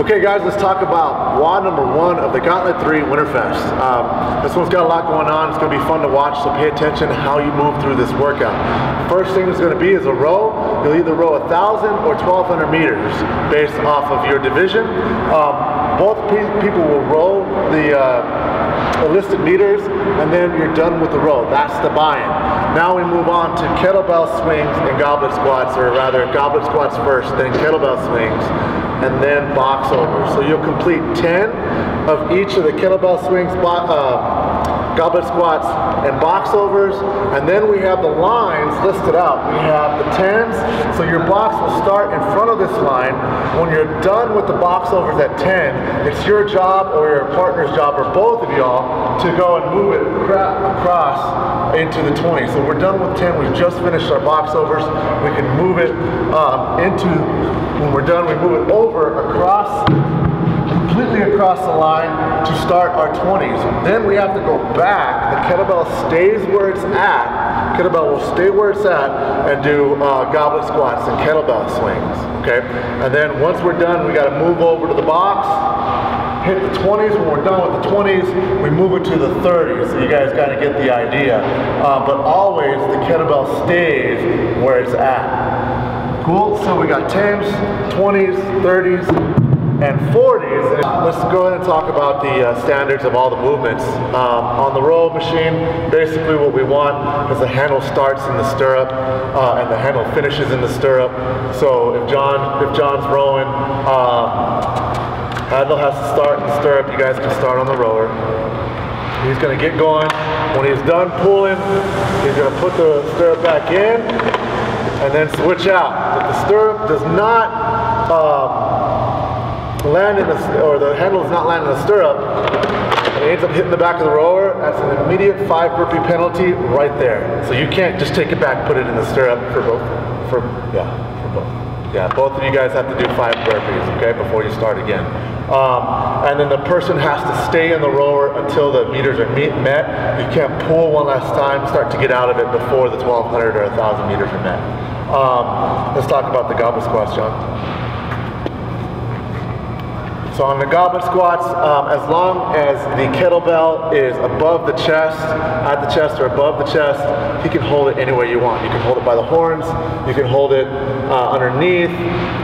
Okay guys, let's talk about WOD number 1 of the Gauntlet 3 Winterfest. This one's got a lot going on. It's going to be fun to watch, so pay attention to how you move through this workout. First thing is going to be is a row. You'll either row 1,000 or 1,200 meters based off of your division. Both people will row the listed meters, and then you're done with the row. That's the buy-in. Now we move on to kettlebell swings and goblet squats, or rather goblet squats first, then kettlebell swings, and then box overs. So you'll complete 10 of each of the kettlebell swings, goblet squats, and box overs, and then we have the lines listed out. We have the 10s, so your box will start in front of this line. When you're done with the box overs at 10, it's your job or your partner's job, or both of y'all, to go and move it across into the 20. So we're done with 10, we've just finished our box overs. We can move it when we're done, we move it over across, completely across the line to start our 20s. Then we have to go back. The kettlebell stays where it's at. Kettlebell will stay where it's at and do goblet squats and kettlebell swings. Okay, and then once we're done, we got to move over to the box, hit the 20s. When we're done with the 20s, we move it to the 30s. So you guys got to get the idea. But always the kettlebell stays where it's at. Cool. So we got 10s, 20s, 30s, and 40s. And let's go ahead and talk about the standards of all the movements. On the row machine, basically what we want is the handle starts in the stirrup and the handle finishes in the stirrup. So if John's rowing, handle has to start in the stirrup. You guys can start on the rower. He's going to get going. When he's done pulling, he's going to put the stirrup back in and then switch out. If the stirrup does not land in the, or the handle does not land in the stirrup, and it ends up hitting the back of the rower, that's an immediate 5 burpee penalty right there. So you can't just take it back, put it in the stirrup for both. Yeah, both of you guys have to do 5 burpees, okay, before you start again. And then the person has to stay in the rower until the meters are met. You can't pull one last time, start to get out of it before the 1,200 or 1,000 meters are met. Let's talk about the goblet squats, John. So on the goblet squats, as long as the kettlebell is above the chest, at the chest or above the chest, you can hold it any way you want. You can hold it by the horns, you can hold it underneath,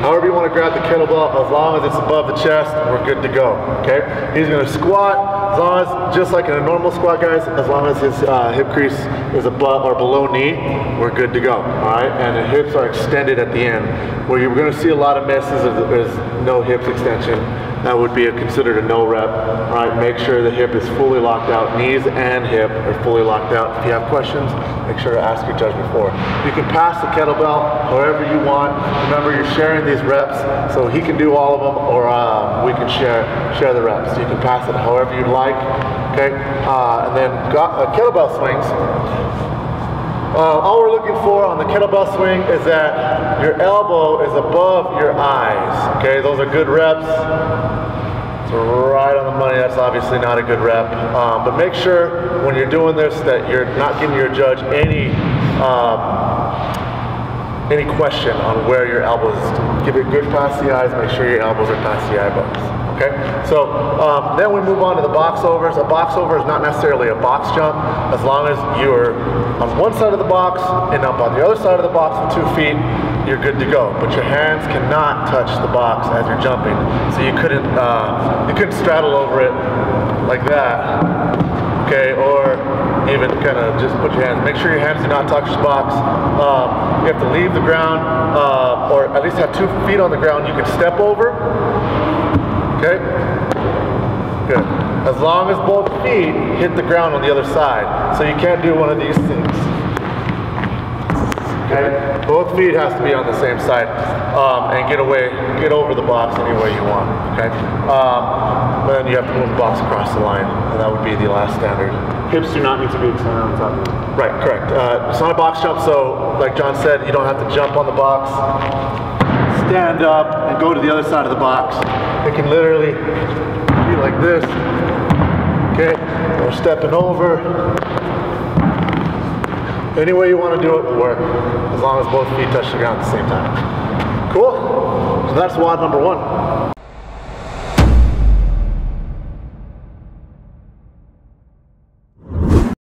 however you want to grab the kettlebell. As long as it's above the chest, we're good to go, okay? He's going to squat, as long as, just like in a normal squat, guys, as long as his hip crease is above or below knee, we're good to go, all right? And the hips are extended at the end. Where you're going to see a lot of misses is no hips extension. That would be considered a no rep. All right, make sure the hip is fully locked out. Knees and hip are fully locked out. If you have questions, make sure to ask your judge before. You can pass the kettlebell however you want. Remember, you're sharing these reps, so he can do all of them, or we can share the reps. You can pass it however you'd like. Okay, and then kettlebell swings. All we're looking for on the kettlebell swing is that your elbow is above your eyes. Okay, those are good reps. It's right on the money. That's obviously not a good rep. But make sure when you're doing this that you're not giving your judge any question on where your elbows. Give it good past the eyes. Make sure your elbows are past the eyeballs. Okay, so then we move on to the box overs. A box over is not necessarily a box jump. As long as you're on one side of the box and up on the other side of the box with 2 feet, you're good to go. But your hands cannot touch the box as you're jumping. So you couldn't straddle over it like that. Okay, or even kind of just put your hands. Make sure your hands do not touch the box. You have to leave the ground, or at least have 2 feet on the ground. You can step over. Okay? Good. As long as both feet hit the ground on the other side. So you can't do one of these things. Okay? Both feet has to be on the same side. And get over the box any way you want. Okay? Then you have to move the box across the line. And that would be the last standard. Hips do not need to be extended on top of it. Right, correct. It's not a box jump, so like John said, you don't have to jump on the box. Stand up and go to the other side of the box. It can literally be like this, okay, or stepping over. Any way you want to do it will work, as long as both feet touch the ground at the same time. Cool? So that's WOD number 1.